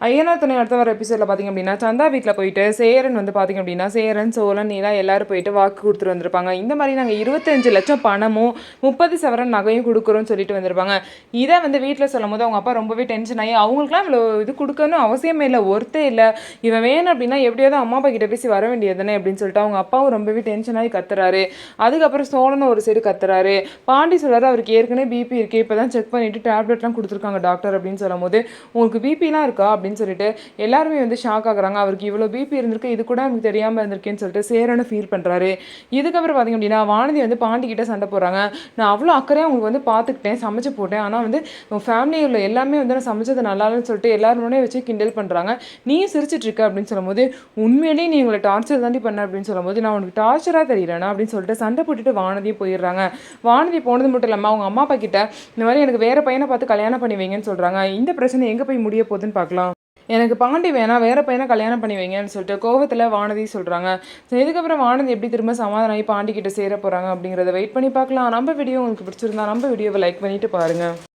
ஐயனார் துணை அடுத்த வர எபிசோடில் பார்த்திங்க அப்படின்னா சந்தா வீட்டில் போயிட்டு சேரன் வந்து பார்த்திங்க அப்படின்னா சேரன் சோழன் நீலா எல்லாரும் போயிட்டு வாக்கு கொடுத்துட்டு வந்திருப்பாங்க. இந்த மாதிரி நாங்கள் 25 லட்சம் பணமும் 30 சவரன் நகையும் கொடுக்குறோன்னு சொல்லிட்டு வந்திருப்பாங்க. இதை வந்து வீட்டில் சொல்லும் போது அவங்க அப்பா ரொம்பவே டென்ஷன் ஆகி அவங்களுக்குலாம் இவ்வளோ இது கொடுக்கணும் அவசியமே இல்லை, ஒருத்தே இல்லை, இவன் வேணும் அப்படின்னா எப்படியாவது அம்மா அப்பா கிட்ட பேசி வர வேண்டியதுதானே அப்படின்னு சொல்லிட்டு அவங்க அப்பாவும் ரொம்பவே டென்ஷன் ஆகி கத்துறாரு. அதுக்கப்புறம் சோழனும் ஒரு சைடு கத்துறாரு. பாண்டி சொல்கிறாரு அவருக்கு ஏற்கனவே பிபி இருக்குது, இப்போ தான் செக் பண்ணிவிட்டு டேப்லெட்லாம் கொடுத்துருக்காங்க டாக்டர் அப்படின்னு சொல்லும் போது உங்களுக்கு பிபிலாம் இருக்கா அப்படின்னு சொல்லிட்டு எல்லாருமே வந்து ஷாக் ஆகுறாங்க. அவருக்கு இவ்வளோ பிபி இருந்திருக்கு, இது கூட எனக்கு தெரியாமல் இருந்திருக்கேன்னு சொல்லிட்டு சேரனும் ஃபீல் பண்ணுறாரு. இதுக்கப்புறம் பார்த்திங்க அப்படின்னா வானதி வந்து பாண்டிக்கிட்ட சண்டை போடுறாங்க. நான் அவ்வளோ அக்கறையாக உங்களுக்கு வந்து பார்த்துக்கிட்டேன், சமைச்சு போட்டேன், ஆனால் வந்து ஃபேமிலியில் எல்லாமே வந்து நான் சமைச்சது நல்லான்னு சொல்லிட்டு எல்லாருமே வச்சு கிண்டல் பண்ணுறாங்க, நீயும் சிரிச்சிட்டு இருக்க அப்படின்னு சொல்லும்போது உண்மையிலேயே நீ உங்களை டார்ச்சர் தாண்டி பண்ண அப்படின்னு சொல்லும்போது நான் உனக்கு டார்ச்சராக தெரியலனா அப்படின்னு சொல்லிட்டு சண்டை போட்டுட்டு வானதியும் போயிடுறாங்க. வானதி போனது மட்டும் இல்லாமல் அவங்க அம்மா அப்பா கிட்ட இந்த மாதிரி எனக்கு வேற பையனை பார்த்து கல்யாணம் பண்ணி வைங்கன்னு சொல்கிறாங்க. இந்த பிரச்சனை எங்கே போய் முடிய போகுதுன்னு பார்க்கலாம். எனக்கு பாண்டி வேணா வேற பையனை கல்யாணம் பண்ணி வைங்கன்னு சொல்லிட்டு கோவத்தில் வானதி சொல்கிறாங்க. ஸோ இதுக்கப்புறம் வானதி எப்படி திரும்ப சமாதானம் ஆகி பாண்டி கிட்ட சேர போகிறாங்க அப்படிங்கிறத வெயிட் பண்ணி பார்க்கலாம். நம்ம வீடியோ உங்களுக்கு பிடிச்சிருந்தா நம்ம வீடியோவை லைக் பண்ணிட்டு பாருங்கள்.